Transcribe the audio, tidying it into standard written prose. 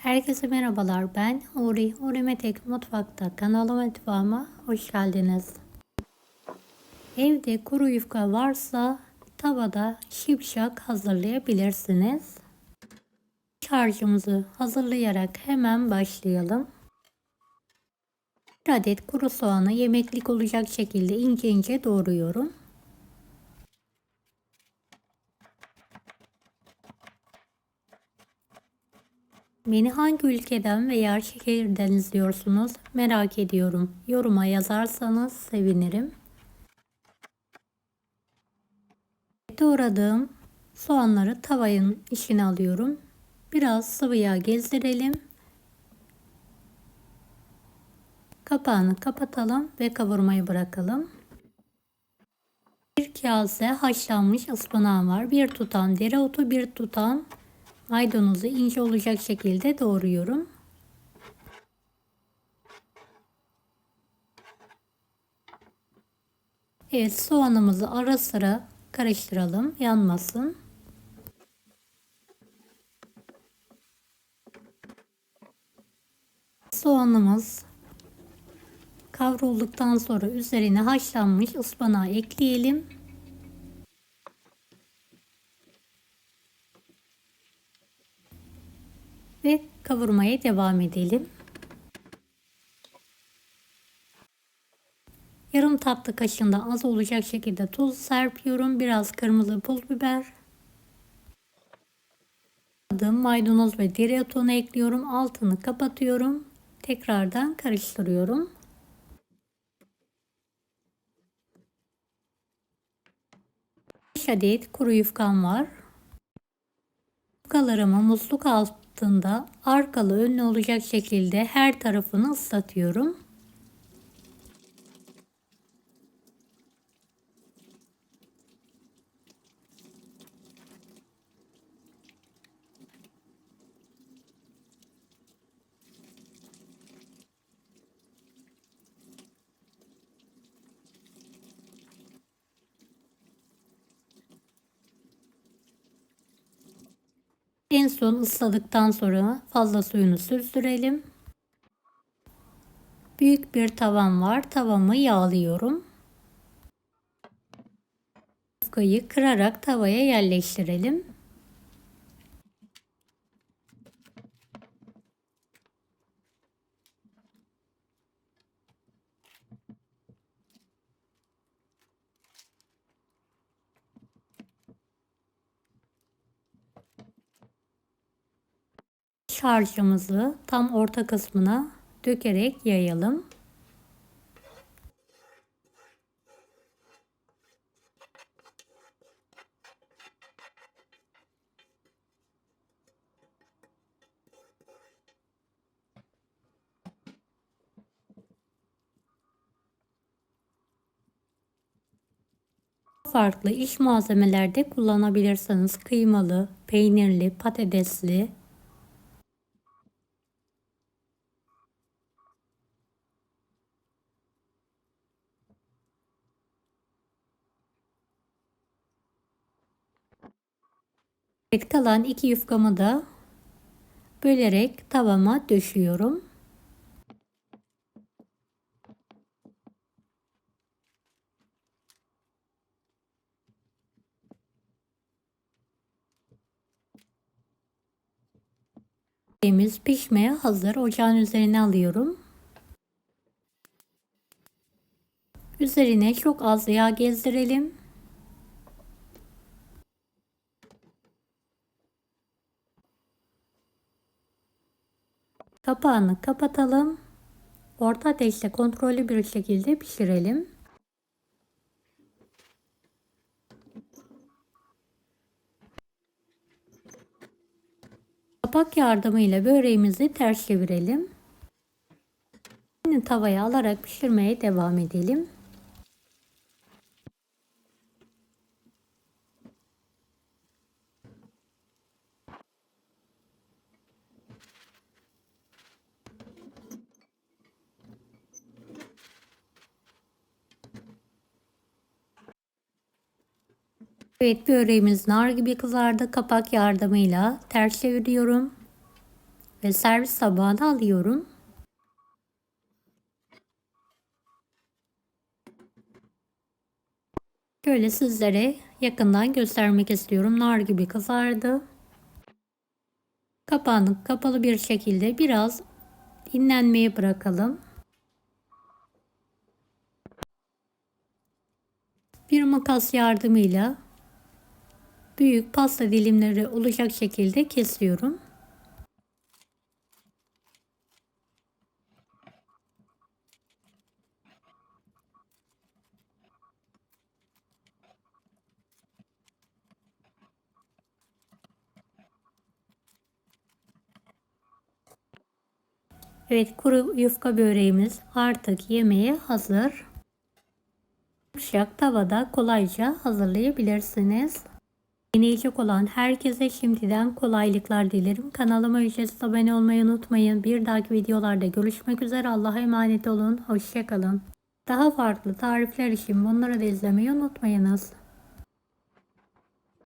Herkese merhabalar. Ben Uri. Uri Metek Mutfak'ta kanalıma mutfağıma hoş geldiniz. Evde kuru yufka varsa tavada şipşak hazırlayabilirsiniz. Harcımızı hazırlayarak hemen başlayalım. Bir adet kuru soğanı yemeklik olacak şekilde ince ince doğruyorum. Beni hangi ülkeden veya şehirden izliyorsunuz merak ediyorum. Yoruma yazarsanız sevinirim. Doğradığım soğanları tavanın içine alıyorum. Biraz sıvı yağ gezdirelim. Kapağını kapatalım ve kavurmayı bırakalım. Bir kase haşlanmış ıspanağım var. Bir tutam dereotu, bir tutam maydanozu ince olacak şekilde doğruyorum. Evet, soğanımızı ara sıra karıştıralım, yanmasın. Soğanımız kavrulduktan sonra üzerine haşlanmış ıspanağı ekleyelim. Ve kavurmaya devam edelim. Yarım tatlı kaşığından az olacak şekilde tuz serpiyorum. Biraz kırmızı pul biber. Maydanoz ve dereotunu ekliyorum. Altını kapatıyorum. Tekrardan karıştırıyorum. Beş adet kuru yufkam var. Yufkalarımı musluk altında arkalı önlü olacak şekilde her tarafını ıslatıyorum. En son ısladıktan sonra fazla suyunu süzdürelim. Büyük bir tavam var. Tavamı yağlıyorum. Yufkayı kırarak tavaya yerleştirelim. Harcımızı tam orta kısmına dökerek yayalım. Farklı iç malzemelerde kullanabilirsiniz. Kıymalı, peynirli, patatesli. Evet, kalan iki yufkamı da bölerek tavama döşüyorum. Yemeğimiz pişmeye hazır. Ocağın üzerine alıyorum. Üzerine çok az yağ gezdirelim. Kapağını kapatalım. Orta ateşte kontrollü bir şekilde pişirelim. Kapak yardımıyla böreğimizi ters çevirelim. Şimdi tavaya alarak pişirmeye devam edelim. Evet, böreğimiz nar gibi kızardı. Kapak yardımıyla ters çeviriyorum. ve servis tabağına alıyorum. Şöyle sizlere yakından göstermek istiyorum. Nar gibi kızardı. Kapağını kapalı bir şekilde biraz dinlenmeye bırakalım. Bir makas yardımıyla büyük pasta dilimleri olacak şekilde kesiyorum. Evet, kuru yufka böreğimiz artık yemeğe hazır. Yumuşak tavada kolayca hazırlayabilirsiniz. Deneyecek olan herkese şimdiden kolaylıklar dilerim. Kanalıma ücretsiz abone olmayı unutmayın. Bir dahaki videolarda görüşmek üzere. Allah'a emanet olun. Hoşça kalın. Daha farklı tarifler için bunları da izlemeyi unutmayınız.